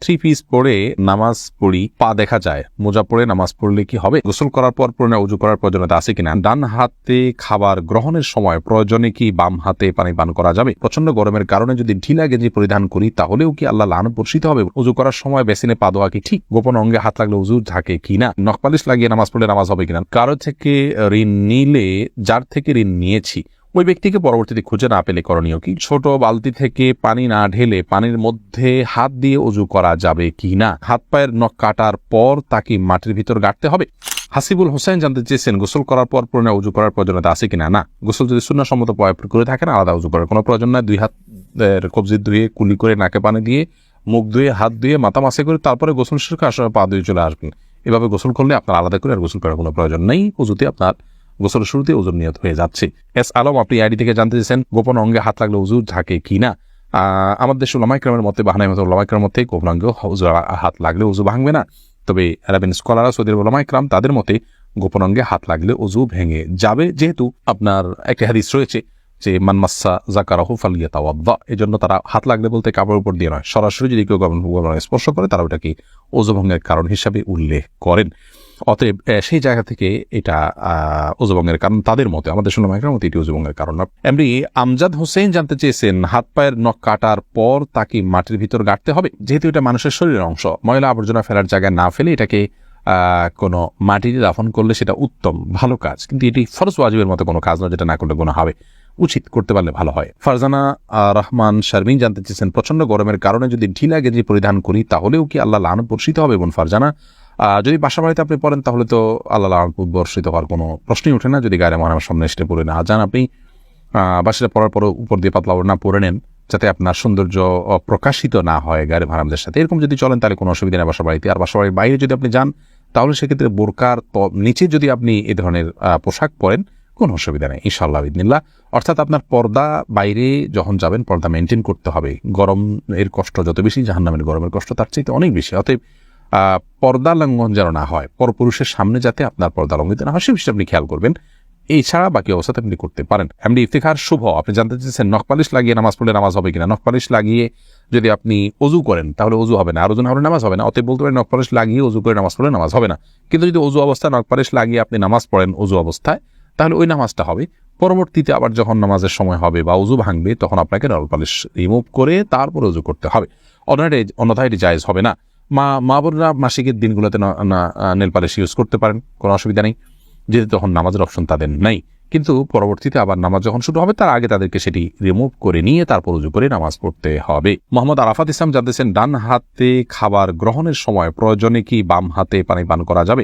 Three piece পরে নামাজ পড়ি, পা দেখা যায়, মোজা পরে নামাজ পড়লে কি হবে? গোসল করার পর পুনরায় উজু করার প্রয়োজনীয়তা আছে কিনা? ডান হাতে খাবার গ্রহণের সময় প্রয়োজনে কি বাম হাতে পানি পান করা যাবে? প্রচন্ড গরমের কারণে যদি ঢিলা গেঞ্জি পরিধান করি তাহলেও কি আল্লাহ লানত বর্ষিত হবে? উজু করার সময় বেসিনে পা দেওয়া কি ঠিক? গোপন অঙ্গে হাত লাগলে উজু থাকে কিনা? নখপালিশ লাগিয়ে নামাজ পড়লে নামাজ হবে কিনা? কারো থেকে ঋণ নিলে যার থেকে ঋণ নিয়েছি ওই ব্যক্তিকে পরবর্তীতে খুঁজে না পেলে করণীয় কি? ছোট বালতি থেকে পানি না ঢেলে পানির মধ্যে হাত দিয়ে উজু করা যাবে কি না? হাত পায়ের নখ কাটার পর তাকে মাটির ভিতর গাঁটতে হবে? হাসিবুল হোসেন জানতে চেয়েছেন গোসল করার পর পুনরায় উজু করার প্রয়োজনীয়তা আছে কিনা? না, গোসল যদি সুন্নাহসম্মত করে থাকেন আলাদা উজু করার কোনো প্রয়োজন নাই। দুই হাতের কবজি ধুয়ে কুলি করে নাকে পানি দিয়ে মুখ ধুয়ে হাত ধুয়ে মাথা মাসে করে তারপরে গোসল শেষ করে আসলে পা ধুয়ে চলে আসবেন। এভাবে গোসল করলে আপনার আলাদা করে আর গোসল করার কোনো প্রয়োজন নেই। উজুতে আপনার গোসলের শুরুতে উজুর নিয়ত হয়ে যাচ্ছে। এস আলম আপনি আইডি থেকে জানতে চেয়েছেন গোপন অঙ্গে হাত লাগলে উজু থাকে কিনা? আমাদের দেশ উলামা ইকরামের মতে বাহানাই মতো উলামা ইকরামের মতে গোপন অঙ্গে হাত লাগলে উজু ভাঙবে না। তবে আরবিন স্কলাররা সৌদি উলামা ইকরাম তাদের মতে গোপন অঙ্গে হাত লাগলে উজু ভেঙে যাবে, যেহেতু আপনার একটা হাদিস রয়েছে যে মান মাসসা যাকারাহু ফালিয়াতাওয়াদ্দা। এই জন্য তারা হাত লাগলে বলতে কাপড়ের উপর দিয়ে নয়, সরাসরি যদি কেউ স্পর্শ করে তারা ওটাকে ওযু ভঙ্গের কারণ হিসাবে উল্লেখ করেন। অতএব সেই জায়গা থেকে এটা ওযু ভঙ্গের কারণ তাদের মতে, আমাদের শুনলাম একটা মতে এটি ওযু ভঙ্গের কারণ না। এমনি আমজাদ হোসেন জানতে চেয়েছেন হাত পায়ের নখ কাটার পর তাকে মাটির ভিতর গাঁটতে হবে? যেহেতু এটা মানুষের শরীরের অংশ, ময়লা আবর্জনা ফেলার জায়গায় না ফেলে এটাকে কোনো মাটিতে দাফন করলে সেটা উত্তম ভালো কাজ, কিন্তু এটি ফরজ ওয়াজিবের মতো কোনো কাজ নয় যেটা না করলে গুনাহ হবে। উচিত করতে পারলে ভালো হয়। ফারজানা রহমান শারমিন জানতে চেয়েছেন প্রচন্ড গরমের কারণে যদি ঢিলা গেঞ্জি পরিধান করি তাহলেও কি আল্লাহ লানত বর্ষিত হবে? বোন ফারজানা, যদি বাসা বাড়িতে আপনি পড়েন তাহলে তো আল্লাহ লানত বর্ষিত হওয়ার কোনো প্রশ্নই ওঠে না। যদি গায়ে মহানামের সামনে এসে পড়ে না যান, আপনি বাসাটা পড়ার পর উপর দিয়ে পাতলা না পরে নেন যাতে আপনার সৌন্দর্য প্রকাশিত না হয় গায়ে মহানামদের সাথে। এরকম যদি চলেন তাহলে কোনো অসুবিধা নেই বাসা বাড়িতে। আর বাসা বাড়ির বাইরে যদি আপনি যান তাহলে সেক্ষেত্রে বোরকার নিচে যদি আপনি এ ধরনের পোশাক পরেন কোনো অসুবিধা নেই ইনশাআল্লাহ বিদিনিল্লাহ। অর্থাৎ আপনার পর্দা বাইরে যখন যাবেন পর্দা মেনটেন করতে হবে। গরম এর কষ্ট যত বেশি জাহান্নামের গরমের কষ্ট তার চাইতে অনেক বেশি। অতএব পর্দা লঙ্ঘন যেন না হয়, পরপুরুষের সামনে যাতে আপনার পর্দা লঙ্ঘিত না হয় সে বিষয়ে আপনি খেয়াল করবেন। এই ছাড়া বাকি অবস্থাতে আপনি করতে পারেন। এমনি ইফতিখার শুভ আপনি জানতে চেয়েছেন নখপালিশ লাগিয়ে নামাজ পড়লে নামাজ হবে কিনা? নখপালিশ লাগিয়ে যদি আপনি ওযু করেন তাহলে ওযু হবে না, আর ওযু না হলে নামাজ হবে না। অতএব বলতে পারেন নখপালিশ লাগিয়ে ওযু করে নামাজ পড়লে নামাজ হবে না। কিন্তু যদি ওযু অবস্থায় নখপালিশ লাগিয়ে আপনি নামাজ পড়েন ওযু অবস্থায় তাহলে ওই নামাজটা হবে। পরবর্তীতে আবার যখন নামাজের সময় হবে বা ওযু ভাঙবে তখন আপনাকে নখপালিশ রিমুভ করে তারপর ওযু করতে হবে, অন্যথায় এটি জায়েজ হবে না। মা বোনরা মাসিকের দিনগুলোতে নেল পালিশ ইউজ করতে পারেন, কোনো অসুবিধা নেই, যেহেতু তখন নামাজের অপশন তাদের নেই। কিন্তু পরবর্তীতে আবার নামাজ যখন শুরু হবে তার আগে তাদেরকে সেটি রিমুভ করে নিয়ে তারপর উজু করে নামাজ পড়তে হবে। মোহাম্মদ আরাফাত ইসলাম জানতেছেন ডান হাতে খাবার গ্রহণের সময় প্রয়োজনে কি বাম হাতে পানি পান করা যাবে?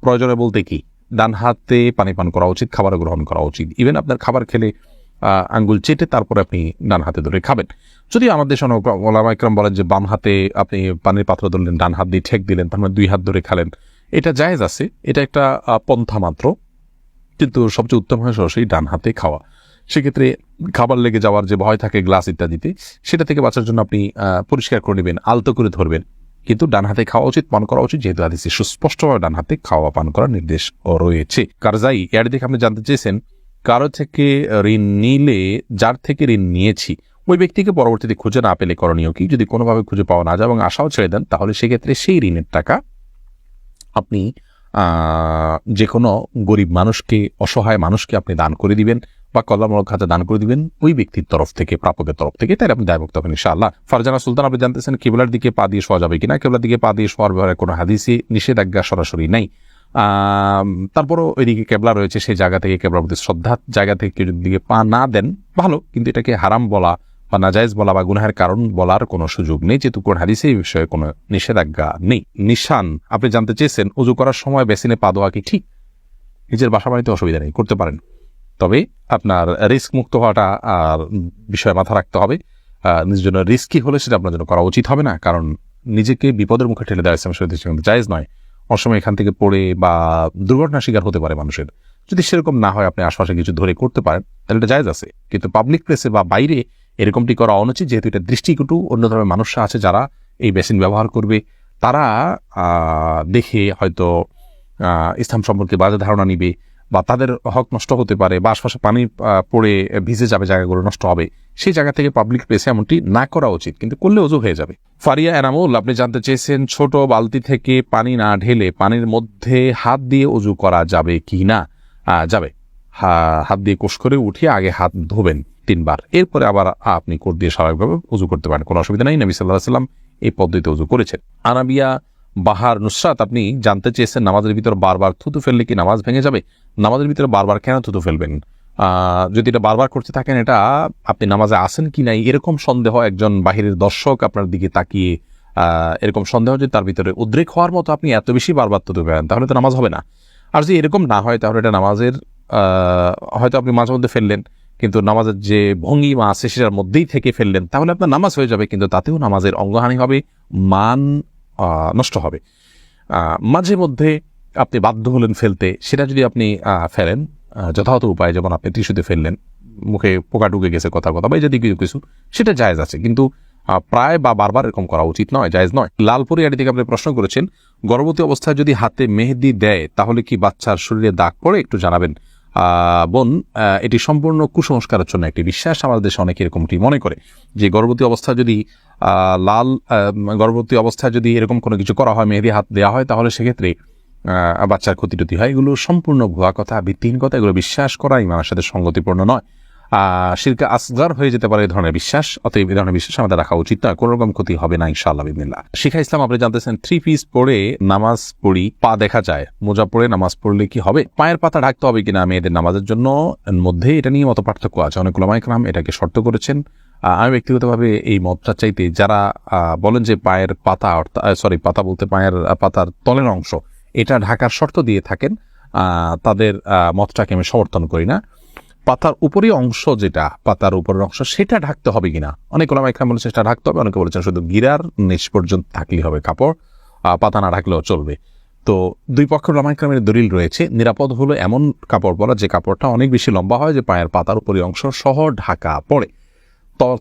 প্রয়োজনে বলতে কি ডান হাতে পানি পান করা উচিত, খাবার গ্রহণ করা উচিত। ইভেন আপনার খাবার খেলে আঙ্গুল চেটে তারপরে আপনি ডান হাতে ধরে খাবেন। যদি আমাদের ওলামা ইকরাম বলেন যে বাম হাতে আপনি পানির পাত্র ধরলেন, ডান হাত দিয়ে ঠেক দিলেন, তার মানে দুই হাত ধরে খালেন, এটা জায়েজ আছে, এটা একটা পন্থা মাত্র, কিন্তু সবচেয়ে উত্তম হয় সরাসরি ডান হাতে খাওয়া। সেক্ষেত্রে খাবার লেগে যাওয়ার যে ভয় থাকে গ্লাস ইত্যাদিতে, সেটা থেকে বাঁচার জন্য আপনি পরিষ্কার করে নেবেন, আলতো করে ধরবেন, কিন্তু ডান হাতে খাওয়া উচিত, পান করা উচিত, যেহেতু হাদিসে সুস্পষ্টভাবে ডান হাতে খাওয়া পান করার নির্দেশ রয়েছে। কারজাই এর দিকে আপনি জানতে চেয়েছেন কারো থেকে ঋণ নিলে যার থেকে ঋণ নিয়েছি ওই ব্যক্তিকে পরবর্তীতে খুঁজে না পেলে করণীয় কি? যদি কোনোভাবে খুঁজে পাওয়া না যায় এবং আশাও ছেড়ে দেন তাহলে সেক্ষেত্রে সেই ঋণের টাকা আপনি যে কোনো গরিব মানুষকে, অসহায় মানুষকে আপনি দান করে দিবেন বা কল্যাণমূলক খাতে দান করে দিবেন ওই ব্যক্তির তরফ থেকে, প্রাপকের তরফ থেকে, তাই আপনি দায়মুক্ত হবেন ইনশাআল্লাহ। ফারজানা সুলতান আপনি জানতেছেন কিবলার দিকে পা দিয়ে শোয়া যাবে কিনা? কিবলার দিকে পা দিয়ে শোয়ার ব্যাপারে কোনো হাদিসে নিষেধাজ্ঞা সরাসরি নাই। তারপরও ওইদিকে কেবলা রয়েছে, সেই জায়গা থেকে কেবলার প্রতি শ্রদ্ধার জায়গা থেকে যদি দিকে পা না দেন ভালো, কিন্তু এটাকে হারাম বলা বা নাজায়েজ বলা বা গুনাহের কারণ বলার কোনো সুযোগ নেই, যেহেতু কোন হাদিসে এই বিষয়ে কোনো নিষেধাজ্ঞা নেই। নিশান আপনি জানতে চেয়েছেন উজু করার সময় বেসিনে পা দেওয়া কি ঠিক? নিজের বাসা বাড়িতে অসুবিধা নেই, করতে পারেন, তবে আপনার রিস্ক মুক্ত হওয়াটা আর বিষয়ে মাথা রাখতে হবে। নিজের জন্য রিস্কি হলে সেটা আপনার জন্য করা উচিত হবে না, কারণ নিজেকে বিপদের মুখে ঠেলে দেওয়া ইসলাম শরীয়তে জায়েজ নয়। অসময় এখান থেকে পড়ে বা দুর্ঘটনার শিকার হতে পারে মানুষের। যদি সেরকম না হয় আপনি আশপাশে কিছু ধরে করতে পারেন তাহলে এটা জায়েজ আছে, কিন্তু পাবলিক প্লেসে বা বাইরে এরকমটি করা অনুচিত, যেহেতু এটা দৃষ্টিকটু। অন্য ধরনের মানুষরা আছে যারা এই বেসিন ব্যবহার করবে, তারা দেখে হয়তো ইসলাম সম্পর্কে বাজে ধারণা নিবে বা তাদের হক নষ্ট হতে পারে বা আশপাশে পানি পড়ে ভিজে যাবে, জায়গাগুলো নষ্ট হবে, সেই জায়গা থেকে পাবলিক প্লেসে এমনটি না করা উচিত, কিন্তু করলে অজু হয়ে যাবে। ফারিয়া এনামুল, আপনি জানতে চেয়েছেন ছোট বালতি থেকে পানি না ঢেলে পানির মধ্যে হাত দিয়ে অজু করা যাবে কি না? যাবে। হাত দিয়ে কোষ করে উঠিয়ে আগে হাত ধোবেন 3 বার, এরপরে আবার আপনি কোট দিয়ে স্বাভাবিকভাবে উজু করতে পারেন, কোনো অসুবিধা নেই। নবী সাল্লাল্লাহু আলাইহি ওয়াসাল্লাম এই পদ্ধতিতে উজু করেছেন। আনাবিয়া বাহার নুসরাত, আপনি জানতে চেয়েছেন নামাজের ভিতর বারবার থুতু ফেললে কি নামাজ ভেঙে যাবে? নামাজের ভিতরে বারবার কেন থুতু ফেলবেন? যদি এটা বারবার করতে থাকেন, এটা আপনি নামাজে আসেন কি নাই এরকম সন্দেহ, একজন বাহিরের দর্শক আপনার দিকে তাকিয়ে এরকম সন্দেহ যে তার ভিতরে উদ্রেক হওয়ার মতো আপনি এত বেশি বারবার থুতু ফেলেন, তাহলে তো নামাজ হবে না। আর যদি এরকম না হয় তাহলে এটা নামাজের হয়তো আপনি মাঝে মধ্যে ফেললেন, কিন্তু নামাজের যে ভঙ্গিমা আছে সেটার মধ্যেই থেকে ফেললেন, তাহলে আপনার নামাজ হয়ে যাবে, কিন্তু তাতেও নামাজের অঙ্গহানি হবে, মান নষ্ট হবে। মাঝে মধ্যে আপনি বাধ্য হলেন ফেলতে, সেটা যদি আপনি ফেলেন যথাযথ উপায়, যেমন আপনি টিস্যুতে ফেললেন, মুখে পোকা ঢুকে গেছে কথা বা এই যদি কিছু, সেটা জায়েজ আছে, কিন্তু প্রায় বা বারবার এরকম করা উচিত নয়, জায়েজ নয়। লালপুরিয়াটি থেকে আপনি প্রশ্ন করেছেন গর্ভবতী অবস্থায় যদি হাতে মেহেদি দেয় তাহলে কি বাচ্চার শরীরে দাগ পড়ে? একটু জানাবেন। বোন, এটি সম্পূর্ণ কুসংস্কারের জন্য একটি বিশ্বাস। আমাদের দেশে অনেকে এরকমটি মনে করে যে গর্ভবতী অবস্থায় যদি গর্ভবতী অবস্থায় যদি এরকম কোনো কিছু করা হয়, মেহেদি হাত দেওয়া হয়, তাহলে সেক্ষেত্রে বাচ্চার ক্ষতি হয়। এগুলো সম্পূর্ণ ভুয়া কথা, ভিত্তিহীন কথা। এগুলো বিশ্বাস করা ইমানের সাথে সঙ্গতিপূর্ণ নয়, শিরকে আসগার হয়ে যেতে পারে এই ধরনের বিশ্বাস। অতএব এই ধরনের বিশ্বাস আমাদের রাখা উচিত নয়, কোনো রকম ক্ষতি হবে না ইনশাআল্লাহ বিসমিল্লাহ। শিখা ইসলাম, আপনি জানতেছেন 3 পিস পরে নামাজ পড়ি, পা দেখা যায়, মোজা পরে নামাজ পড়লে কি হবে? পায়ের পাতা ঢাকতে হবে কিনা মেয়েদের নামাজের জন্য মধ্যে এটা নিয়ে মত পার্থক্য আছে। অনেক উলামা ইকরাম এটাকে শর্ত করেছেন। আমি ব্যক্তিগতভাবে এই মতটা চাইতে, যারা বলেন যে পায়ের পাতা, পাতা বলতে পায়ের পাতার তলের অংশ, এটা ঢাকার শর্ত দিয়ে থাকেন, তাদের মতটাকে আমি সমর্থন করি না। পাতার উপরের অংশ, যেটা পাতার উপরের অংশ, সেটা ঢাকতে হবে কিনা, অনেক ওলামা ইকরাম বলেছেন সেটা ঢাকতে হবে, অনেকে বলেছেন শুধু গিরার নিচ পর্যন্ত থাকলেই হবে কাপড়, পাতা না ঢাকলেও চলবে। তো দুই পক্ষের ওলামা ইকরামের দলিল রয়েছে। নিরাপদ হলো এমন কাপড় পরা যে কাপড়টা অনেক বেশি লম্বা হয়, যে পায়ের পাতার উপরের অংশ সহ ঢাকা পড়ে।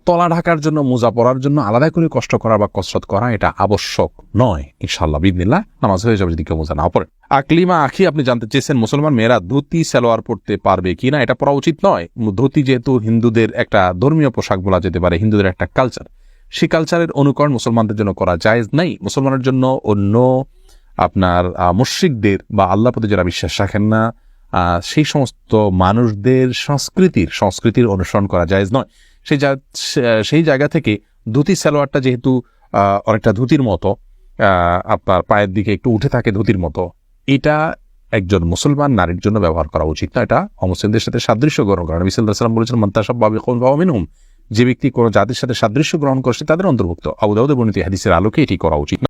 তলা ঢাকার জন্য, মোজা পরার জন্য আলাদা করে কষ্ট করা বা কসরত করা এটা আবশ্যক নয়। ইনশাআল্লাহ বিদিনিল্লাহ নামাজ হয়ে যাবে যদি কেউ মোজা না পড়ে। আকলিমা আখি, আপনি জানতে চেয়েছেন মুসলমান মেয়েরা ধুতি সালোয়ার পড়তে পারবে কিনা? এটা পরা উচিত নয়। ধুতি যেহেতু হিন্দুদের একটা ধর্মীয় পোশাক বলা যেতে পারে, হিন্দুদের একটা কালচার, সেই কালচারের অনুকরণ মুসলমানদের জন্য করা জায়েজ নাই। মুসলমানের জন্য অন্য আপনার মুশরিকদের বা আল্লাহ প্রতি যারা বিশ্বাস রাখেন না, সেই সমস্ত মানুষদের সংস্কৃতির অনুসরণ করা জায়েজ নয়। সেই জায়গা থেকে ধুতি সালোয়ারটা যেহেতু অনেকটা ধুতির মতো, আপনার পায়ের দিকে একটু উঠে থাকে ধুতির মতো, এটা একজন মুসলমান নারীর জন্য ব্যবহার করা উচিত না। এটা অমুসলিমদের সাথে সাদৃশ্য গ্রহণ করা। নবী সাল্লাল্লাহু আলাইহি ওয়াসাল্লাম বলেছেন মান তাশাব্বাহা বিকওমিন ফাহুয়া মিনহুম, যে ব্যক্তি কোনো জাতির সাথে সাদৃশ্য গ্রহণ করছে তাদের অন্তর্ভুক্ত। আবু দাউদে বর্ণিত হাদিসের আলোকে এটি করা উচিত না।